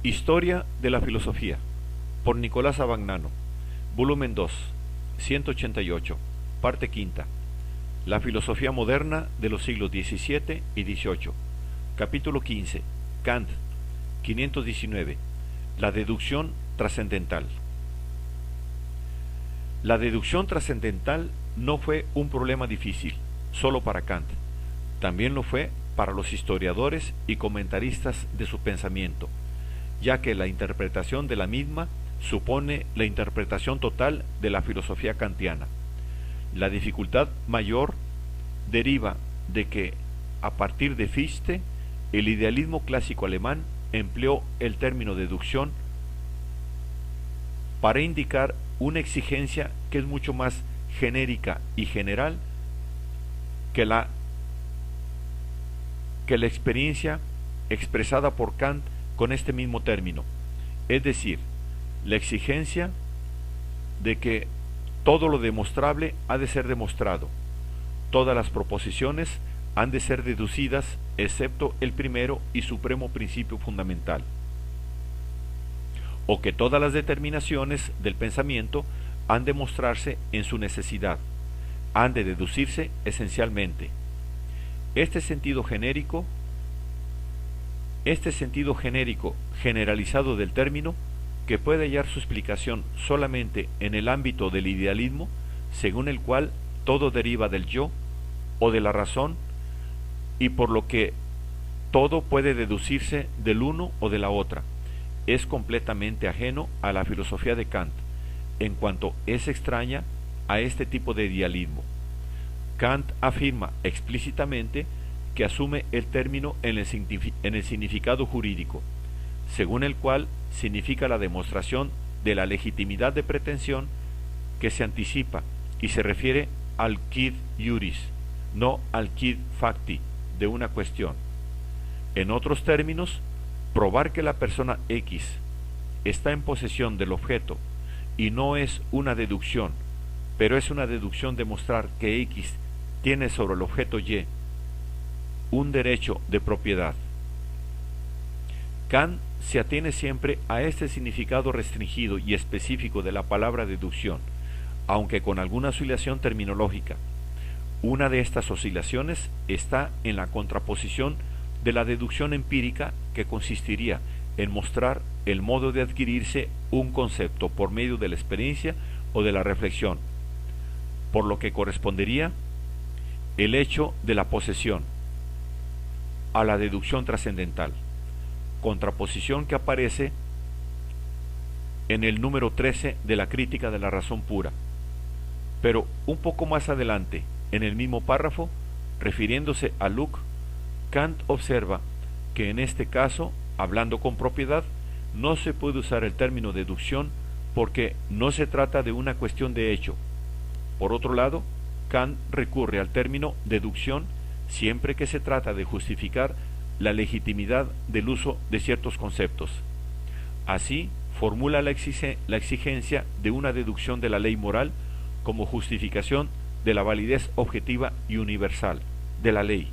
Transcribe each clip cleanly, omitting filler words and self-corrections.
Historia de la filosofía, por Nicolás Abagnano, volumen 2, 188, parte quinta. La filosofía moderna de los siglos XVII y XVIII, capítulo 15, Kant, 519, la deducción trascendental. La deducción trascendental no fue un problema difícil, solo para Kant. También lo fue para los historiadores y comentaristas de su pensamiento, ya que la interpretación de la misma supone la interpretación total de la filosofía kantiana. La dificultad mayor deriva de que, a partir de Fichte, el idealismo clásico alemán empleó el término deducción para indicar una exigencia que es mucho más genérica y general que la experiencia expresada por Kant con este mismo término, es decir, la exigencia de que todo lo demostrable ha de ser demostrado, todas las proposiciones han de ser deducidas excepto el primero y supremo principio fundamental, o que todas las determinaciones del pensamiento han de mostrarse en su necesidad, han de deducirse esencialmente. Este sentido genérico generalizado del término, que puede hallar su explicación solamente en el ámbito del idealismo, según el cual todo deriva del yo o de la razón, y por lo que todo puede deducirse del uno o de la otra, es completamente ajeno a la filosofía de Kant, en cuanto es extraña a este tipo de idealismo. Kant afirma explícitamente que asume el término en el significado jurídico, según el cual significa la demostración de la legitimidad de pretensión que se anticipa y se refiere al quid iuris, no al quid facti de una cuestión. En otros términos, probar que la persona X está en posesión del objeto y no es una deducción, pero es una deducción demostrar que X tiene sobre el objeto Y un derecho de propiedad. Kant se atiene siempre a este significado restringido y específico de la palabra deducción, aunque con alguna oscilación terminológica. Una de estas oscilaciones está en la contraposición de la deducción empírica, que consistiría en mostrar el modo de adquirirse un concepto por medio de la experiencia o de la reflexión, por lo que correspondería el hecho de la posesión a la deducción trascendental, contraposición que aparece en el número 13 de la Crítica de la Razón Pura. Pero un poco más adelante, en el mismo párrafo, refiriéndose a Locke, Kant observa que en este caso, hablando con propiedad, no se puede usar el término deducción porque no se trata de una cuestión de hecho. Por otro lado, Kant recurre al término deducción siempre que se trata de justificar la legitimidad del uso de ciertos conceptos. Así, formula la exigencia de una deducción de la ley moral como justificación de la validez objetiva y universal de la ley,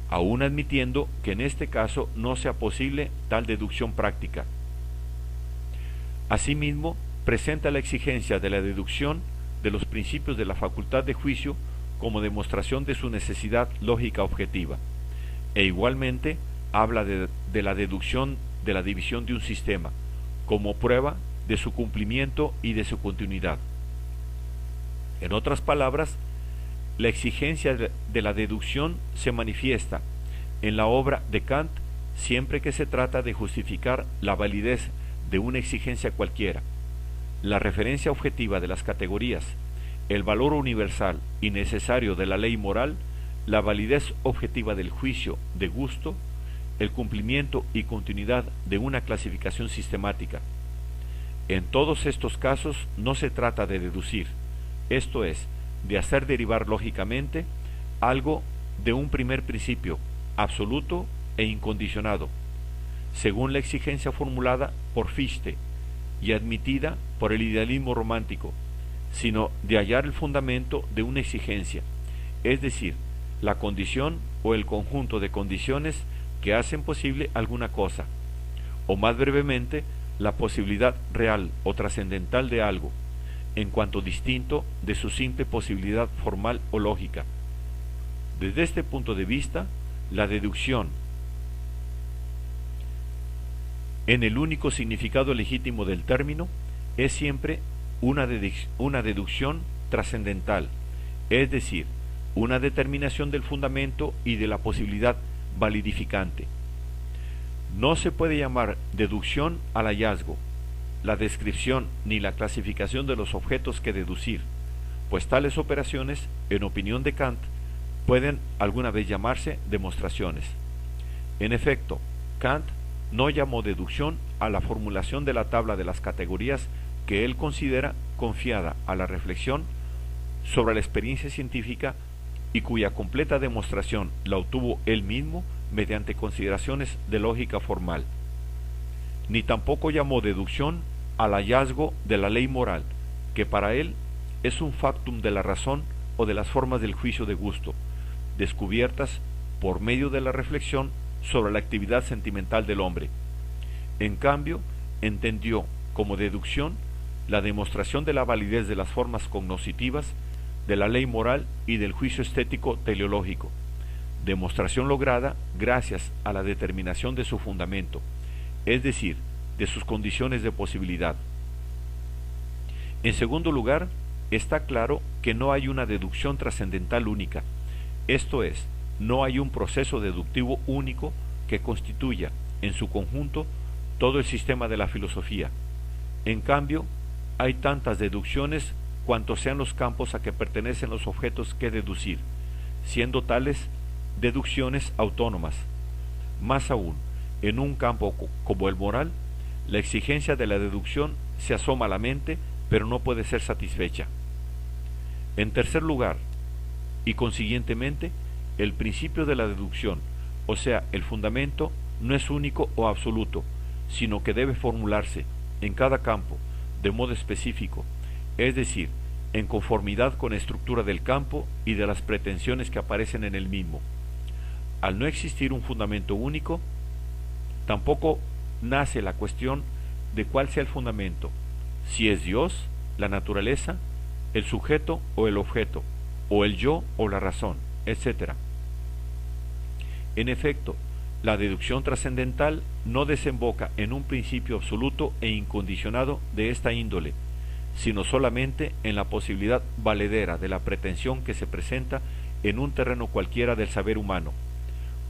aun admitiendo que en este caso no sea posible tal deducción práctica. Asimismo, presenta la exigencia de la deducción de los principios de la facultad de juicio como demostración de su necesidad lógica objetiva, e igualmente habla de la deducción de la división de un sistema como prueba de su cumplimiento y de su continuidad. En otras palabras, la exigencia de la deducción se manifiesta en la obra de Kant siempre que se trata de justificar la validez de una exigencia cualquiera, la referencia objetiva de las categorías, el valor universal y necesario de la ley moral, la validez objetiva del juicio de gusto, el cumplimiento y continuidad de una clasificación sistemática. En todos estos casos no se trata de deducir, esto es, de hacer derivar lógicamente algo de un primer principio, absoluto e incondicionado, según la exigencia formulada por Fichte y admitida por el idealismo romántico, sino de hallar el fundamento de una exigencia, es decir, la condición o el conjunto de condiciones que hacen posible alguna cosa, o más brevemente, la posibilidad real o trascendental de algo, en cuanto distinto de su simple posibilidad formal o lógica. Desde este punto de vista, la deducción, en el único significado legítimo del término, es siempre una deducción trascendental, es decir, una determinación del fundamento y de la posibilidad validificante. No se puede llamar deducción al hallazgo, la descripción ni la clasificación de los objetos que deducir, pues tales operaciones, en opinión de Kant, pueden alguna vez llamarse demostraciones. En efecto, Kant no llamó deducción a la formulación de la tabla de las categorías que él considera confiada a la reflexión sobre la experiencia científica y cuya completa demostración la obtuvo él mismo mediante consideraciones de lógica formal. Ni tampoco llamó deducción al hallazgo de la ley moral, que para él es un factum de la razón o de las formas del juicio de gusto, descubiertas por medio de la reflexión sobre la actividad sentimental del hombre. En cambio, entendió como deducción la demostración de la validez de las formas cognoscitivas, de la ley moral y del juicio estético teleológico, demostración lograda gracias a la determinación de su fundamento, es decir, de sus condiciones de posibilidad. En segundo lugar, está claro que no hay una deducción trascendental única, esto es, no hay un proceso deductivo único que constituya, en su conjunto, todo el sistema de la filosofía. En cambio, hay tantas deducciones cuantos sean los campos a que pertenecen los objetos que deducir, siendo tales deducciones autónomas. Más aún, en un campo como el moral, la exigencia de la deducción se asoma a la mente, pero no puede ser satisfecha. En tercer lugar, y consiguientemente, el principio de la deducción, o sea, el fundamento, no es único o absoluto, sino que debe formularse en cada campo, de modo específico, es decir, en conformidad con la estructura del campo y de las pretensiones que aparecen en el mismo. Al no existir un fundamento único, tampoco nace la cuestión de cuál sea el fundamento, si es Dios, la naturaleza, el sujeto o el objeto, o el yo o la razón, etc. En efecto, la deducción trascendental no desemboca en un principio absoluto e incondicionado de esta índole, sino solamente en la posibilidad valedera de la pretensión que se presenta en un terreno cualquiera del saber humano,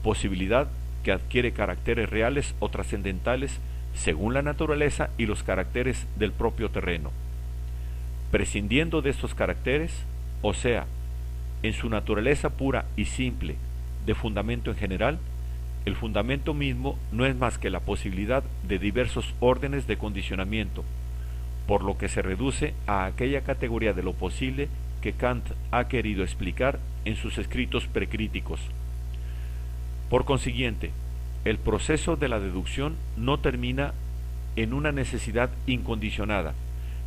posibilidad que adquiere caracteres reales o trascendentales según la naturaleza y los caracteres del propio terreno. Prescindiendo de estos caracteres, o sea, en su naturaleza pura y simple, de fundamento en general, el fundamento mismo no es más que la posibilidad de diversos órdenes de condicionamiento, por lo que se reduce a aquella categoría de lo posible que Kant ha querido explicar en sus escritos precríticos. Por consiguiente, el proceso de la deducción no termina en una necesidad incondicionada,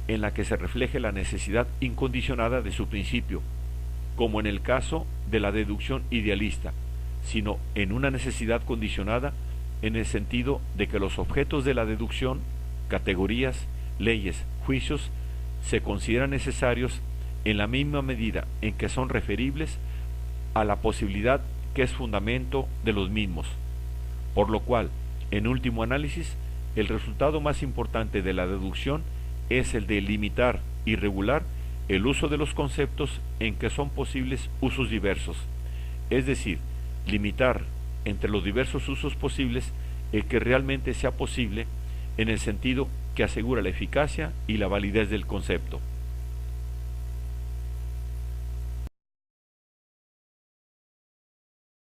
en la que se refleje la necesidad incondicionada de su principio, como en el caso de la deducción idealista, sino en una necesidad condicionada en el sentido de que los objetos de la deducción, categorías, leyes, juicios, se consideran necesarios en la misma medida en que son referibles a la posibilidad que es fundamento de los mismos, por lo cual, en último análisis, el resultado más importante de la deducción es el de limitar y regular el uso de los conceptos en que son posibles usos diversos, es decir, limitar entre los diversos usos posibles el que realmente sea posible en el sentido que asegura la eficacia y la validez del concepto.